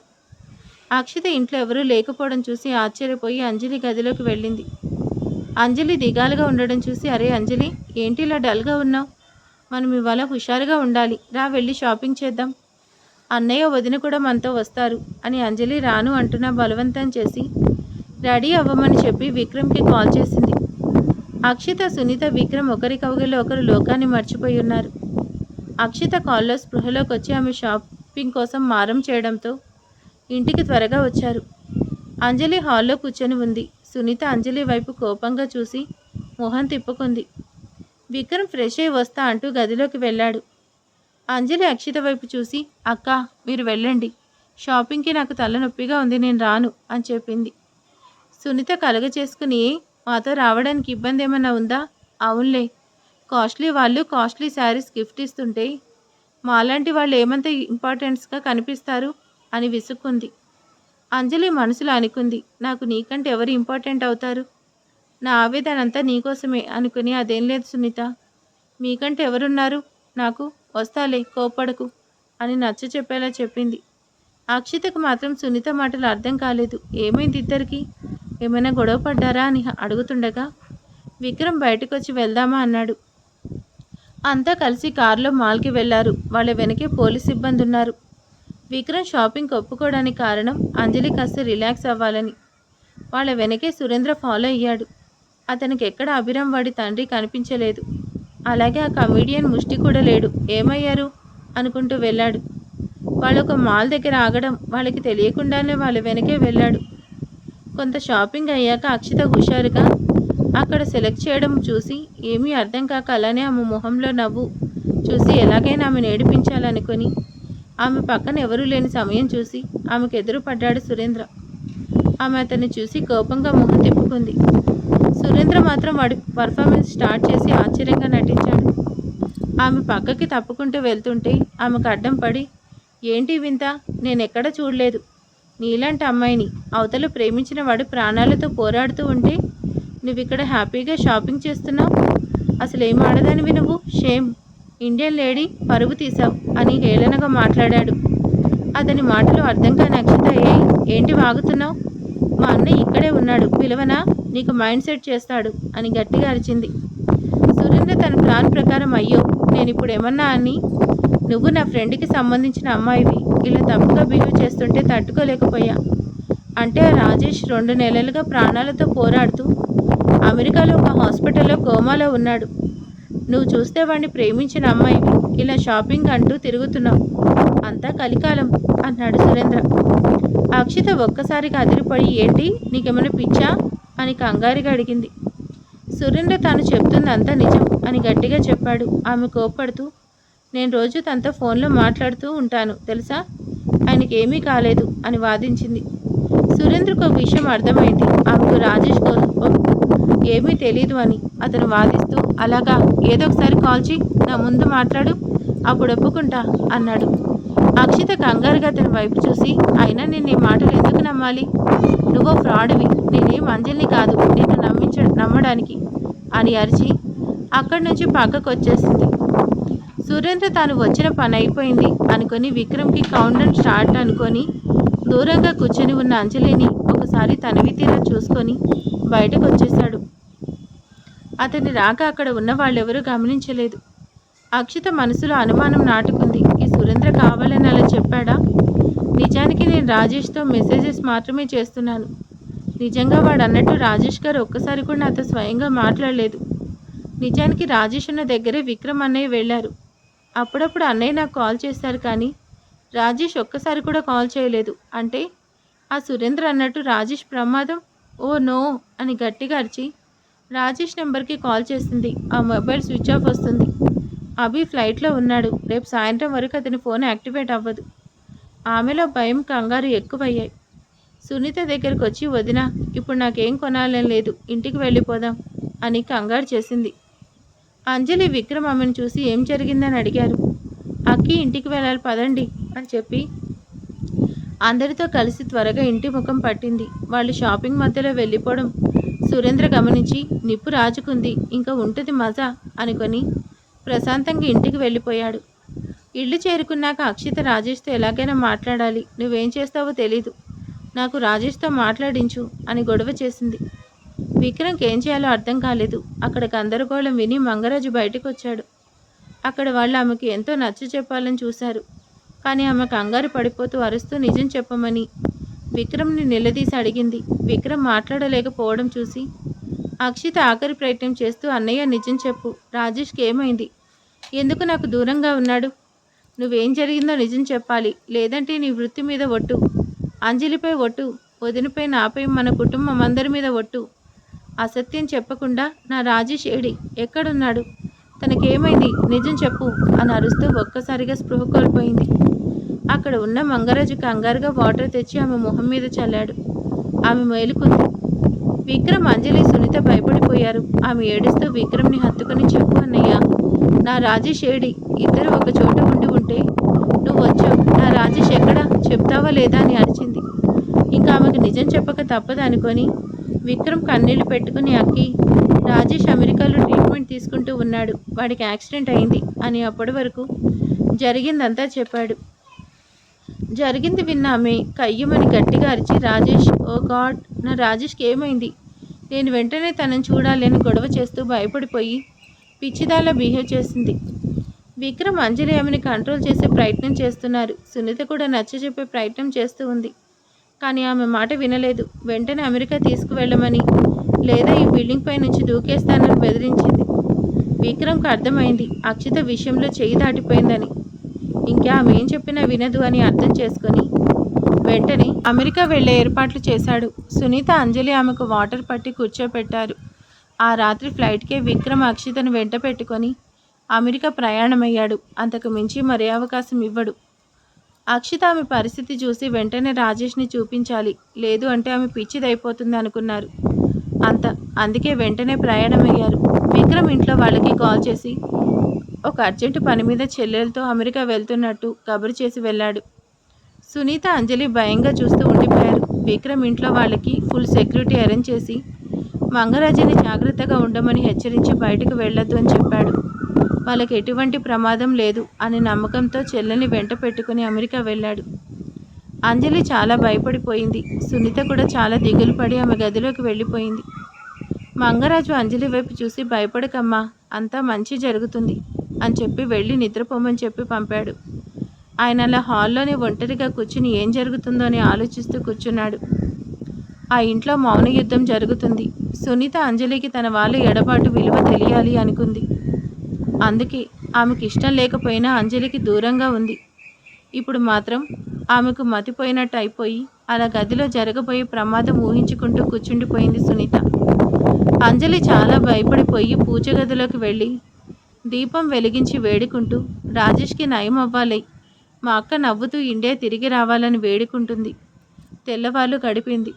అక్షిత ఇంట్లో ఎవరూ లేకపోవడం చూసి ఆశ్చర్యపోయి అంజలి గదిలోకి వెళ్ళింది. అంజలి దిగాలుగా ఉండడం చూసి, అరే అంజలి, ఏంటి ఇలా డల్గా ఉన్నావు? మనం ఇవాళ హుషారుగా ఉండాలి, రా వెళ్ళి షాపింగ్ చేద్దాం. అన్నయ్య వదిన కూడా మనతో వస్తారు అని అంజలి రాను అంటున్నా బలవంతం చేసి రెడీ అవ్వమని చెప్పి విక్రమ్కి కాల్ చేసింది. అక్షిత, సునీత, విక్రమ్ ఒకరి కౌగిల్లో ఒకరు లోకాన్ని మర్చిపోయి ఉన్నారు. అక్షిత కాల్లో స్పృహలోకి వచ్చి ఆమె షాపింగ్ కోసం మారం చేయడంతో ఇంటికి త్వరగా వచ్చారు. అంజలి హాల్లో కూర్చొని ఉంది. సునీత అంజలి వైపు కోపంగా చూసి మొహం తిప్పుకుంది. విక్రమ్ ఫ్రెష్ అయి వస్తా అంటూ గదిలోకి వెళ్ళాడు. అంజలి అక్షిత వైపు చూసి, అక్క మీరు వెళ్ళండి, షాపింగ్కి నాకు తలనొప్పిగా ఉంది, నేను రాను అని చెప్పింది. సునీత కలగ చేసుకుని, మాతో రావడానికి ఇబ్బంది ఏమన్నా ఉందా? అవునులే, కాస్ట్లీ వాళ్ళు కాస్ట్లీ శారీస్ గిఫ్ట్ ఇస్తుంటే మాలాంటి వాళ్ళు ఏమంత ఇంపార్టెన్స్గా కనిపిస్తారు అని విసుక్కుంది. అంజలి మనసులో అనుకుంది, నాకు నీకంటే ఎవరు ఇంపార్టెంట్ అవుతారు? నా ఆవేదన అంతా నీకోసమే అనుకుని, అదేం లేదు సునీత, మీకంటే ఎవరున్నారు నాకు, వస్తాలే కోపడకు అని నచ్చ చెప్పేలా చెప్పింది. అక్షితకు మాత్రం సునీత మాటలు అర్థం కాలేదు. ఏమైంది ఇద్దరికి? ఏమైనా గొడవ పడ్డారా అని అడుగుతుండగా విక్రమ్ బయటకు వచ్చి వెళ్దామా అన్నాడు. అంతా కలిసి కారులో మాల్కి వెళ్లారు. వాళ్ళ వెనకే పోలీస్ సిబ్బంది ఉన్నారు. విక్రమ్ షాపింగ్కి ఒప్పుకోవడానికి కారణం అంజలి కాస్త రిలాక్స్ అవ్వాలని. వాళ్ళ వెనకే సురేంద్ర ఫాలో అయ్యాడు. అతనికి ఎక్కడ అభిరామ్ వాడి తండ్రి కనిపించలేదు. అలాగే ఆ కమీడియన్ ముష్టి కూడా లేడు. ఏమయ్యారు అనుకుంటూ వెళ్ళాడు. వాళ్ళు ఒక మాల్ దగ్గర ఆగడం వాళ్ళకి తెలియకుండానే వాళ్ళ వెనకే వెళ్ళాడు. కొంత షాపింగ్ అయ్యాక అక్షిత హుషారుగా అక్కడ సెలెక్ట్ చేయడం చూసి ఏమీ అర్థం కాక అలానే ఆమె మొహంలో నవ్వు చూసి ఎలాగైనా ఆమెను ఏడిపించాలనుకొని ఆమె పక్కన ఎవరూ లేని సమయం చూసి ఆమెకు ఎదురు పడ్డాడు సురేంద్ర. ఆమె అతన్ని చూసి కోపంగా మొహం తిప్పుకుంది. సురేంద్ర మాత్రం వాడి పర్ఫార్మెన్స్ స్టార్ట్ చేసి ఆశ్చర్యంగా నటించాడు. ఆమె పక్కకి తప్పుకుంటూ వెళ్తుంటే ఆమెకు అడ్డం పడి, ఏంటి వింత, నేనెక్కడ చూడలేదు నీలాంటి అమ్మాయిని. అవతల ప్రేమించిన వాడు ప్రాణాలతో పోరాడుతూ ఉంటే నువ్విక్కడ హ్యాపీగా షాపింగ్ చేస్తున్నావు. అసలు ఏం ఆడదానివి నువ్వు, షేమ్, ఇండియన్ లేడీ పరువు తీసావు అని హేళనగా మాట్లాడాడు. అతని మాటలు అర్థం కాని అక్షిత, ఏంటి వాగుతున్నావు? మా అన్నయ్య ఇక్కడే ఉన్నాడు, పిలవనా? నీకు మైండ్ సెట్ చేస్తాడు అని గట్టిగా అరిచింది. సురేంద్ర తన ప్లాన్ ప్రకారం, అయ్యో నేను ఇప్పుడు ఏమన్నా అని, నువ్వు నా ఫ్రెండ్కి సంబంధించిన అమ్మాయివి, ఇలా తప్పుగా బిహేవ్ చేస్తుంటే తట్టుకోలేకపోయా. అంటే ఆ రాజేష్ 2 నెలలుగా ప్రాణాలతో పోరాడుతూ అమెరికాలో ఒక హాస్పిటల్లో కోమాలో ఉన్నాడు. నువ్వు చూస్తే వాడిని ప్రేమించిన అమ్మాయివి ఇలా షాపింగ్ అంటూ తిరుగుతున్నావు. అంతా కలికాలం అన్నాడు సురేంద్ర. అక్షిత ఒక్కసారిగా అదిరిపడి, ఏంటి నీకేమైనా పిచ్చా అని కంగారుగా అడిగింది. సురేంద్ర తాను చెప్తుంది అంతా నిజం అని గట్టిగా చెప్పాడు. ఆమె కోప్పడుతూ, నేను రోజు తనతో ఫోన్లో మాట్లాడుతూ ఉంటాను తెలుసా, ఆయనకి ఏమీ కాలేదు అని వాదించింది. సురేంద్రకు ఒక విషయం అర్థమైంది. ఆమెకు రాజేష్ కోసం ఏమీ తెలీదు అని. అతను వాదిస్తూ, అలాగా, ఏదో ఒకసారి కాల్ చేయి, నా ముందు మాట్లాడు, అప్పుడు ఒప్పుకుంటా అన్నాడు. అక్షిత కంగారుగా అతని వైపు చూసి, అయినా నేను నీ మాటలు ఎందుకు నమ్మాలి? నువ్వో ఫ్రాడ్వి, నేనేం అంజలిని కాదు నిన్ను నమ్మడానికి అని అరిచి అక్కడి నుంచి పక్కకు వచ్చేసింది. సురేంద్ర తాను వచ్చిన పని అయిపోయింది అనుకొని విక్రమ్కి కౌంటర్ స్టార్ట్ అనుకొని దూరంగా కూర్చొని ఉన్న అంజలిని ఒకసారి తనివి తీరా చూసుకొని బయటకు వచ్చేశాడు. అతని రాక అక్కడ ఉన్న వాళ్ళెవరూ గమనించలేదు. అక్షిత మనసులో అనుమానం నాటుకుంది. ఈ సురేంద్ర కావాలని అలా చెప్పాడా? నిజానికి నేను రాజేష్తో మెసేజెస్ మాత్రమే చేస్తున్నాను. నిజంగా వాడు అన్నట్టు రాజేష్ గారు ఒక్కసారి కూడా నాతో స్వయంగా మాట్లాడలేదు. నిజానికి రాజేష్ ఉన్న దగ్గరే విక్రమ్ అన్నయ్య వెళ్ళారు. అప్పుడప్పుడు అన్నయ్య నాకు కాల్ చేశారు, కానీ రాజేష్ ఒక్కసారి కూడా కాల్ చేయలేదు. అంటే ఆ సురేంద్ర అన్నట్టు రాజేష్ ప్రమాదం. ఓ నో అని గట్టిగా అరిచి రాజేష్ నెంబర్కి కాల్ చేసింది. ఆ మొబైల్ స్విచ్ ఆఫ్ వస్తుంది. అభి ఫ్లైట్లో ఉన్నాడు. రేపు సాయంత్రం వరకు అతని ఫోన్ యాక్టివేట్ అవ్వదు. ఆమెలో భయం, కంగారు ఎక్కువయ్యాయి. సునీత దగ్గరికి వచ్చి, వదినా, ఇప్పుడు నాకేం కొనాలని లేదు, ఇంటికి వెళ్ళిపోదాం అని కంగారు చేసింది. అంజలి, విక్రమ్ ఆమెను చూసి ఏం జరిగిందని అడిగారు. అక్కి, ఇంటికి వెళ్ళాలి పదండి అని చెప్పి అందరితో కలిసి త్వరగా ఇంటి ముఖం పట్టింది. వాళ్ళు షాపింగ్ మధ్యలో వెళ్ళిపోవడం సురేంద్ర గమనించి, నిప్పు రాజుకుంది, ఇంకా ఉంటుంది మజా అనుకొని ప్రశాంతంగా ఇంటికి వెళ్ళిపోయాడు. ఇల్లు చేరుకున్నాక అక్షిత రాజేష్తో ఎలాగైనా మాట్లాడాలి, నువ్వేం చేస్తావో తెలీదు, నాకు రాజేష్తో మాట్లాడించు అని గొడవ చేసింది. విక్రమ్కి ఏం చేయాలో అర్థం కాలేదు. అక్కడ గందరగోళం విని మంగరాజు బయటకు వచ్చాడు. అక్కడ వాళ్ళు ఆమెకు ఎంతో నచ్చ చెప్పాలని చూశారు. కానీ ఆమె కంగారు పడిపోతూ అరుస్తూ నిజం చెప్పమని విక్రమ్ని నిలదీసి అడిగింది. విక్రమ్ మాట్లాడలేకపోవడం చూసి అక్షిత ఆఖరి ప్రయత్నం చేస్తూ, అన్నయ్య, నిజం చెప్పు, రాజేష్కి ఏమైంది? ఎందుకు నాకు దూరంగా ఉన్నాడు? నువ్వేం జరిగిందో నిజం చెప్పాలి, లేదంటే నీ వృత్తి మీద ఒట్టు, అంజలిపై ఒట్టు, వదినపై, నాపై, మన కుటుంబం అందరి మీద ఒట్టు. అసత్యం చెప్పకుండా నా రాజేష్ ఏడి, ఎక్కడున్నాడు, తనకేమైంది, నిజం చెప్పు అని అరుస్తూ ఒక్కసారిగా స్పృహ కోల్పోయింది. అక్కడ ఉన్న మంగరాజు కంగారుగా వాటర్ తెచ్చి ఆమె మొహం మీద చల్లాడు. ఆమె మేలుకుంది. విక్రమ్, అంజలి, సునీత భయపడిపోయారు. ఆమె ఏడుస్తూ విక్రమ్ని హత్తుకొని, చెప్పు అన్నయ్య, నా రాజేష్ ఏడి? ఇద్దరు ఒక చోట ఉంటే నువ్వు వచ్చావు, నా రాజేష్ ఎక్కడా, చెప్తావా లేదా అని అరిచింది. ఇంకా ఆమెకు నిజం చెప్పక తప్పదు అనుకొని విక్రమ్ కన్నీళ్లు పెట్టుకుని, అక్కి, రాజేష్ అమెరికాలో ట్రీట్మెంట్ తీసుకుంటూ ఉన్నాడు, వాడికి యాక్సిడెంట్ అయింది అని అప్పటి వరకు జరిగిందంతా చెప్పాడు. జరిగింది విన్న ఆమె కయ్యమని గట్టిగా అరిచి, రాజేష్, ఓ గాడ్, నా రాజేష్కి ఏమైంది? నేను వెంటనే తనని చూడాలి అని గొడవ చేస్తూ భయపడిపోయి పిచ్చిదాలా బిహేవ్ చేసింది. విక్రమ్, అంజలి ఆమెని కంట్రోల్ చేసే ప్రయత్నం చేస్తున్నారు. సునీత కూడా నచ్చజెప్పే ప్రయత్నం చేస్తూ ఉంది. కానీ ఆమె మాట వినలేదు. వెంటనే అమెరికా తీసుకువెళ్ళమని, లేదా ఈ బిల్డింగ్ పై నుంచి దూకేస్తానని బెదిరించింది. విక్రమ్కి అర్థమైంది అక్షిత విషయంలో చేయి దాటిపోయిందని. ఇంకా ఆమె ఏం చెప్పినా వినదు అని అర్థం చేసుకొని వెంటనే అమెరికా వెళ్లే ఏర్పాట్లు చేశాడు. సునీత, అంజలి ఆమెకు వాటర్ పట్టి కూర్చోపెట్టారు. ఆ రాత్రి ఫ్లైట్కే విక్రమ్ అక్షితను వెంట పెట్టుకొని అమెరికా ప్రయాణమయ్యాడు. అంతకు మించి మరే అవకాశం ఇవ్వడు. అక్షిత ఆమె పరిస్థితి చూసి వెంటనే రాజేష్ని చూపించాలి, లేదు అంటే ఆమె పిచ్చిదైపోతుంది అనుకున్నారు. అందుకే వెంటనే ప్రయాణమయ్యారు. విక్రమ్ ఇంట్లో వాళ్ళకి కాల్ చేసి ఒక అర్జెంటు పని మీద చెల్లెలతో అమెరికా వెళ్తున్నట్టు కబురు చేసి వెళ్ళాడు. సునీత, అంజలి భయంగా చూస్తూ ఉండిపోయారు. విక్రమ్ ఇంట్లో వాళ్ళకి ఫుల్ సెక్యూరిటీ అరేంజ్ చేసి మంగరాజుని జాగ్రత్తగా ఉండమని హెచ్చరించి బయటకు వెళ్ళొద్దు అని చెప్పాడు. వాళ్ళకి ఎటువంటి ప్రమాదం లేదు అనే నమ్మకంతో చెల్లెల్ని వెంట పెట్టుకుని అమెరికా వెళ్ళాడు. అంజలి చాలా భయపడిపోయింది. సునీత కూడా చాలా దిగులు పడి ఆమె గదిలోకి వెళ్ళిపోయింది. మంగరాజు అంజలి వైపు చూసి, భయపడకమ్మా, అంతా మంచి జరుగుతుంది అని చెప్పి వెళ్ళి నిద్రపోమని చెప్పి పంపాడు. ఆయన అలా హాల్లోనే ఒంటరిగా కూర్చుని ఏం జరుగుతుందో అని ఆలోచిస్తూ కూర్చున్నాడు. ఆ ఇంట్లో మౌన యుద్ధం జరుగుతుంది. సునీత అంజలికి తన వాళ్ళ ఎడబాటు విలువ తెలియాలి అనుకుంది. అందుకే ఆమెకు ఇష్టం లేకపోయినా అంజలికి దూరంగా ఉంది. ఇప్పుడు మాత్రం ఆమెకు మతిపోయినట్టు అయిపోయి అలా గదిలో జరగబోయే ప్రమాదం ఊహించుకుంటూ కూర్చుండిపోయింది సునీత. అంజలి చాలా భయపడిపోయి పూజ గదిలోకి వెళ్ళి దీపం వెలిగించి వేడుకుంటూ, రాజేష్కి నయం అవ్వాలి, మా అక్క నవ్వుతూ ఇండియా తిరిగి రావాలని వేడుకుంటుంది. తెల్లవాళ్ళు గడిపింది.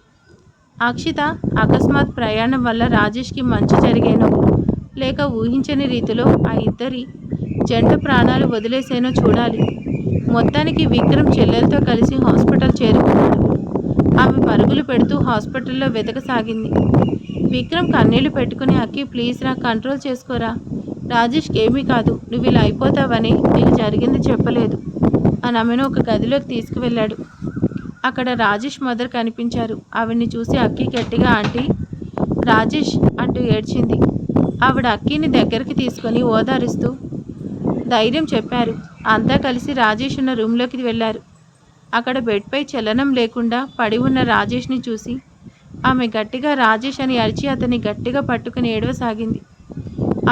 అక్షిత అకస్మాత్ ప్రయాణం వల్ల రాజేష్కి మంచి జరిగేనో లేక ఊహించని రీతిలో ఆ ఇద్దరి జంట ప్రాణాలు వదిలేసేనో చూడాలి. మొత్తానికి విక్రమ్ చెల్లెలతో కలిసి హాస్పిటల్ చేరుకున్నాడు. ఆమె పరుగులు పెడుతూ హాస్పిటల్లో వెతకసాగింది. విక్రమ్ కన్నీళ్లు పెట్టుకుని, అక్కి ప్లీజ్ రా, కంట్రోల్ చేసుకోరా, రాజేష్కి ఏమీ కాదు, నువ్వు ఇలా అయిపోతావని నీకు జరిగింది చెప్పలేదు అని ఆమెను ఒక గదిలోకి తీసుకువెళ్ళాడు. అక్కడ రాజేష్ మదర్ కనిపించారు. ఆవిడ్ని చూసి అక్కి గట్టిగా ఆంటీ రాజేష్ అంటూ ఏడ్చింది. ఆవిడ అక్కిని దగ్గరికి తీసుకొని ఓదారుస్తూ ధైర్యం చెప్పారు. అంతా కలిసి రాజేష్ ఉన్న రూమ్లోకి వెళ్ళారు. అక్కడ బెడ్పై చలనం లేకుండా పడి ఉన్న రాజేష్ని చూసి ఆమె గట్టిగా రాజేష్ అని అరిచి అతన్ని గట్టిగా పట్టుకుని ఏడవసాగింది.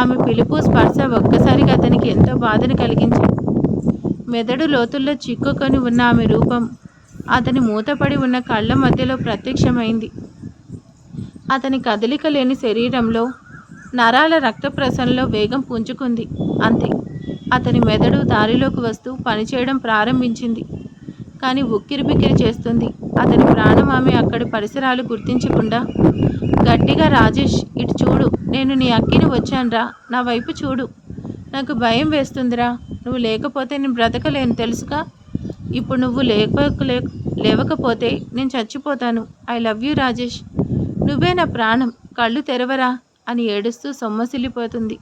ఆమె పిలుపు స్పర్శ ఒక్కసారిగా అతనికి ఎంతో బాధను కలిగించింది. మెదడు లోతుల్లో చిక్కుకొని ఉన్న ఆమె రూపం అతని మూతపడి ఉన్న కళ్ళ మధ్యలో ప్రత్యక్షమైంది. అతని కదలిక లేని శరీరంలో నరాల రక్త ప్రసరణలో వేగం పుంజుకుంది. అంతే, అతని మెదడు దారిలోకి వస్తూ పనిచేయడం ప్రారంభించింది. కానీ ఉక్కిరిబిక్కిరి చేస్తుంది. అతని ప్రాణం ఆమె అక్కడి పరిసరాలు గుర్తించకుండా గట్టిగా రాజేష్ ఇటు చూడు, నేను నీ అక్కిని వచ్చానురా, నా వైపు చూడు, నాకు భయం వేస్తుందిరా, నువ్వు లేకపోతే నేను బ్రతకలేను తెలుసుగా, ఇప్పుడు నువ్వు లేవకపోతే నేను చచ్చిపోతాను, ఐ లవ్ యూ రాజేష్, నువ్వే నా ప్రాణం, కళ్ళు తెరవరా అని ఏడుస్తూ సొమ్మసిల్లిపోతుంది.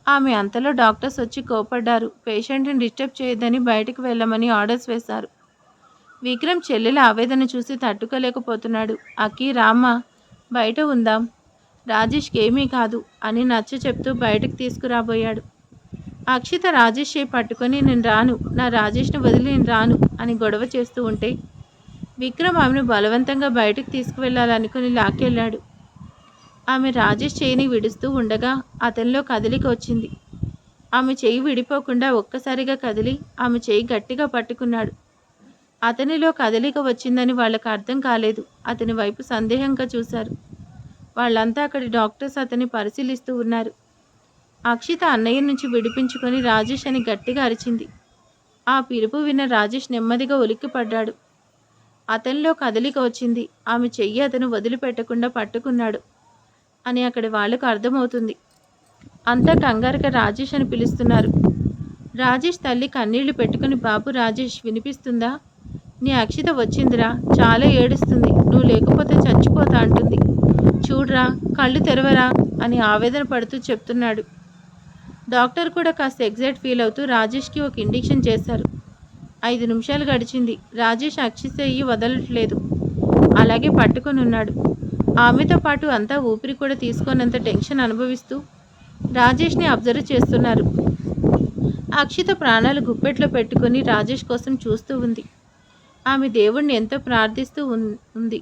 ఆమె అంతలో డాక్టర్స్ వచ్చి కోపడ్డారు. పేషెంట్ని డిస్టర్బ్ చేయొద్దని బయటకు వెళ్ళమని ఆర్డర్స్ వేశారు. విక్రమ్ చెల్లెల ఆవేదన చూసి తట్టుకోలేకపోతున్నాడు. అక్కి రామ్మ, బయట ఉందాం, రాజేష్కి ఏమీ కాదు అని నచ్చ చెప్తూ బయటకు తీసుకురాబోయాడు. అక్షిత రాజేష్ పట్టుకొని నేను రాను, నా రాజేష్ని వదిలి నేను రాను అని గొడవ చేస్తూ ఉంటే విక్రమ్ ఆమెను బలవంతంగా బయటకు తీసుకువెళ్ళాలనుకుని లాక్కెళ్ళాడు. ఆమె రాజేష్ చేయిని విడుస్తూ ఉండగా అతనిలో కదలిక వచ్చింది. ఆమె చేయి విడిపోకుండా ఒక్కసారిగా కదిలి ఆమె చేయి గట్టిగా పట్టుకున్నాడు. అతనిలో కదలిక వచ్చిందని వాళ్ళకు అర్థం కాలేదు. అతని వైపు సందేహంగా చూశారు. వాళ్ళంతా అక్కడి డాక్టర్స్ అతన్ని పరిశీలిస్తూ ఉన్నారు. అక్షిత అన్నయ్య నుంచి విడిపించుకొని రాజేష్ అని గట్టిగా అరిచింది. ఆ పిలుపు విన్న రాజేష్ నెమ్మదిగా ఉలిక్కిపడ్డాడు. అతనిలో కదలిక వచ్చింది. ఆమె చెయ్యి అతను వదిలిపెట్టకుండా పట్టుకున్నాడు అని అక్కడి వాళ్లకు అర్థమవుతుంది. అంతా కంగారుగా రాజేష్ అని పిలుస్తున్నారు. రాజేష్ తల్లి కన్నీళ్లు పెట్టుకుని బాబు రాజేష్ వినిపిస్తుందా, నీ అక్షిత వచ్చిందిరా, చాలా ఏడుస్తుంది, నువ్వు లేకపోతే చచ్చిపోతా అంటుంది, చూడరా, కళ్ళు తెరవరా అని ఆవేదన పడుతూ చెప్తున్నాడు. డాక్టర్ కూడా కాస్త ఎగ్జైట్ ఫీల్ అవుతూ రాజేష్కి ఒక ఇంజెక్షన్ చేశారు. 5 నిమిషాలు గడిచింది. రాజేష్ అక్షిత అయ్యి వదలట్లేదు, అలాగే పట్టుకొని ఉన్నాడు. ఆమెతో పాటు అంతా ఊపిరి కూడా తీసుకోనంత టెన్షన్ అనుభవిస్తూ రాజేష్ని అబ్జర్వ్ చేస్తున్నారు. అక్షిత ప్రాణాలు గుప్పెట్లో పెట్టుకుని రాజేష్ కోసం చూస్తూ ఉంది. ఆమె దేవుడిని ఎంతో ప్రార్థిస్తూ ఉంది.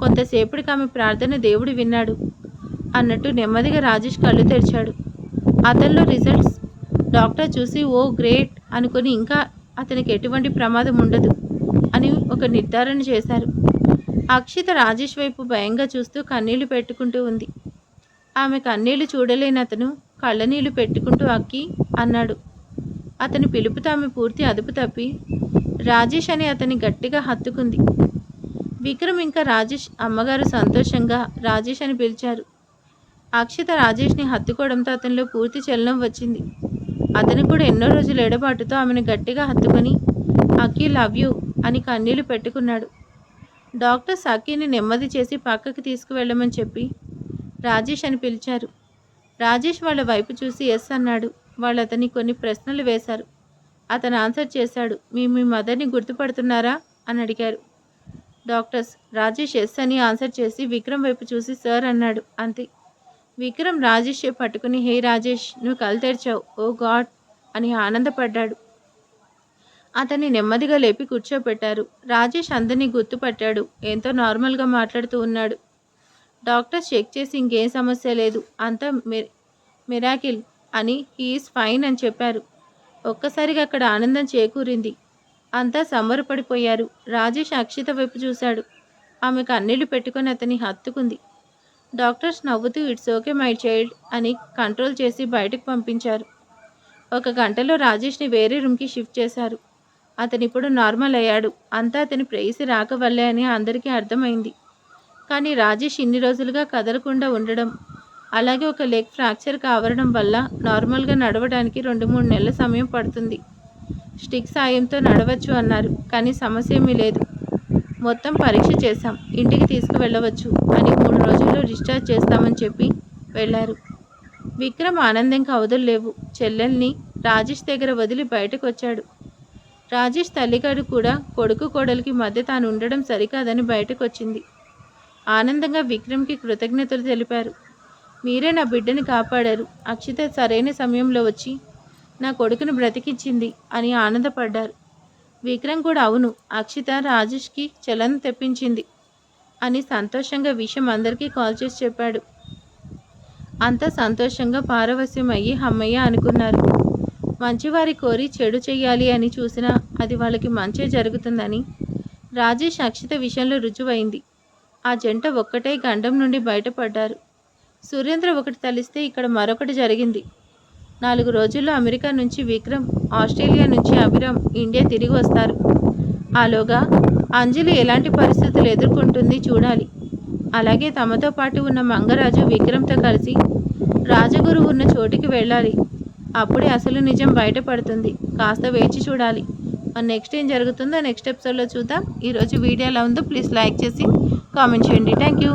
కొంతసేపటికి ఆమె ప్రార్థన దేవుడు విన్నాడు అన్నట్టు నెమ్మదిగా రాజేష్ కళ్ళు తెరిచాడు. అతనిలో రిజల్ట్స్ డాక్టర్ చూసి ఓ గ్రేట్ అనుకుని ఇంకా అతనికి ఎటువంటి ప్రమాదం ఉండదు అని ఒక నిర్ధారణ చేశారు. అక్షిత రాజేష్ వైపు భయంగా చూస్తూ కన్నీళ్లు పెట్టుకుంటూ ఉంది. ఆమె కన్నీళ్లు చూడలేని అతను కళ్ళనీళ్లు పెట్టుకుంటూ అక్కి అన్నాడు. అతని పిలుపుతో ఆమె పూర్తి అదుపు తప్పి రాజేష్ అని అతన్ని గట్టిగా హత్తుకుంది. విక్రమ్ ఇంకా రాజేష్ అమ్మగారు సంతోషంగా రాజేష్ అని పిలిచారు. అక్షిత రాజేష్ని హత్తుకోవడంతో అతనిలో పూర్తి చలనం వచ్చింది. అతను కూడా ఎన్నో రోజుల ఎడబాటుతో ఆమెను గట్టిగా హత్తుకొని అక్కి లవ్ యూ అని కన్నీళ్లు పెట్టుకున్నాడు. డాక్టర్స్ అక్కిని నెమ్మది చేసి పక్కకి తీసుకువెళ్ళమని చెప్పి రాజేష్ అని పిలిచారు. రాజేష్ వాళ్ళ వైపు చూసి ఎస్ అన్నాడు. వాళ్ళు అతన్ని కొన్ని ప్రశ్నలు వేశారు. అతను ఆన్సర్ చేశాడు. మీ మదర్ని గుర్తుపడుతున్నారా అని అడిగారు. డాక్టర్స్ రాజేష్ ఎస్ అని ఆన్సర్ చేసి విక్రమ్ వైపు చూసి సార్ అన్నాడు. అంతే. విక్రమ్ రాజేష్ పట్టుకుని హే రాజేష్, నువ్వు కళ్ళు తెరిచావు, ఓ గాడ్ అని ఆనందపడ్డాడు. అతన్ని నెమ్మదిగా లేపి కూర్చోబెట్టారు. రాజేష్ అందరినీ గుర్తుపట్టాడు. ఎంతో నార్మల్గా మాట్లాడుతూ ఉన్నాడు. డాక్టర్స్ చెక్ చేసి ఇంకేం సమస్య లేదు, అంతా మిరాకిల్ అని హీఈస్ ఫైన్ అని చెప్పారు. ఒక్కసారిగా అక్కడ ఆనందం చేకూరింది. అంతా సంబరపడిపోయారు. రాజేష్ అక్షిత వైపు చూశాడు. ఆమె కన్నీళ్లు పెట్టుకొని అతన్ని హత్తుకుంది. డాక్టర్స్ నవ్వుతూ ఇట్స్ ఓకే మై చైల్డ్ అని కంట్రోల్ చేసి బయటకు పంపించారు. 1 గంటలో రాజేష్ని వేరే రూమ్కి షిఫ్ట్ చేశారు. అతనిప్పుడు నార్మల్ అయ్యాడు. అంతా అతని ప్రేయసి రాక వల్లే అని అందరికీ అర్థమైంది. కానీ రాజేష్ ఇన్ని రోజులుగా కదలకుండా ఉండడం, అలాగే ఒక లెగ్ ఫ్రాక్చర్ కావడం వల్ల నార్మల్గా నడవడానికి 2-3 నెలల సమయం పడుతుంది. స్టిక్ సాయంతో నడవచ్చు అన్నారు. కానీ సమస్య ఏమీ లేదు. మొత్తం పరీక్ష చేశాం, ఇంటికి తీసుకువెళ్ళవచ్చు అని 3 రోజుల్లో డిశ్చార్జ్ చేస్తామని చెప్పి వెళ్ళారు. విక్రమ్ ఆనందంగా అవధులు లేవు. చెల్లెల్ని రాజేష్ దగ్గర వదిలి బయటకు వచ్చాడు. రాజేష్ తల్లిగారు కూడా కొడుకు కోడలికి మధ్య తాను ఉండడం సరికాదని బయటకు వచ్చింది. ఆనందంగా విక్రమ్కి కృతజ్ఞతలు తెలిపారు. మీరే నా బిడ్డని కాపాడారు. అక్షిత సరైన సమయంలో వచ్చి నా కొడుకును బ్రతికించింది అని ఆనందపడ్డారు. విక్రమ్ కూడా అవును, అక్షిత రాజేష్కి చలన తెప్పించింది అని సంతోషంగా విషయం అందరికీ కాల్ చేసి చెప్పాడు. అంతా సంతోషంగా పారవస్యం అయ్యి అమ్మయ్య అనుకున్నారు. మంచివారి కోరి చెడు చెయ్యాలి అని చూసినా అది వాళ్ళకి మంచే జరుగుతుందని రాజేష్ అక్షిత విషయంలో రుజువైంది. ఆ జంట ఒక్కటే గండం నుండి బయటపడ్డారు. సురేంద్ర ఒకటి తలిస్తే ఇక్కడ మరొకటి జరిగింది. 4 రోజుల్లో అమెరికా నుంచి విక్రమ్, ఆస్ట్రేలియా నుంచి అభిరామ్ ఇండియా తిరిగి వస్తారు. ఆలోగా అంజలి ఎలాంటి పరిస్థితులు ఎదుర్కొంటుంది చూడాలి. అలాగే తమతో పాటు ఉన్న మంగరాజు విక్రమ్తో కలిసి రాజగురు ఉన్న చోటికి వెళ్ళాలి. అప్పుడే అసలు నిజం బయటపడుతుంది. కాస్త వేచి చూడాలి. నెక్స్ట్ ఏం జరుగుతుందో నెక్స్ట్ ఎపిసోడ్లో చూద్దాం. ఈరోజు వీడియో ఎలా ఉందో ప్లీజ్ లైక్ చేసి కామెంట్ చేయండి. Thank you.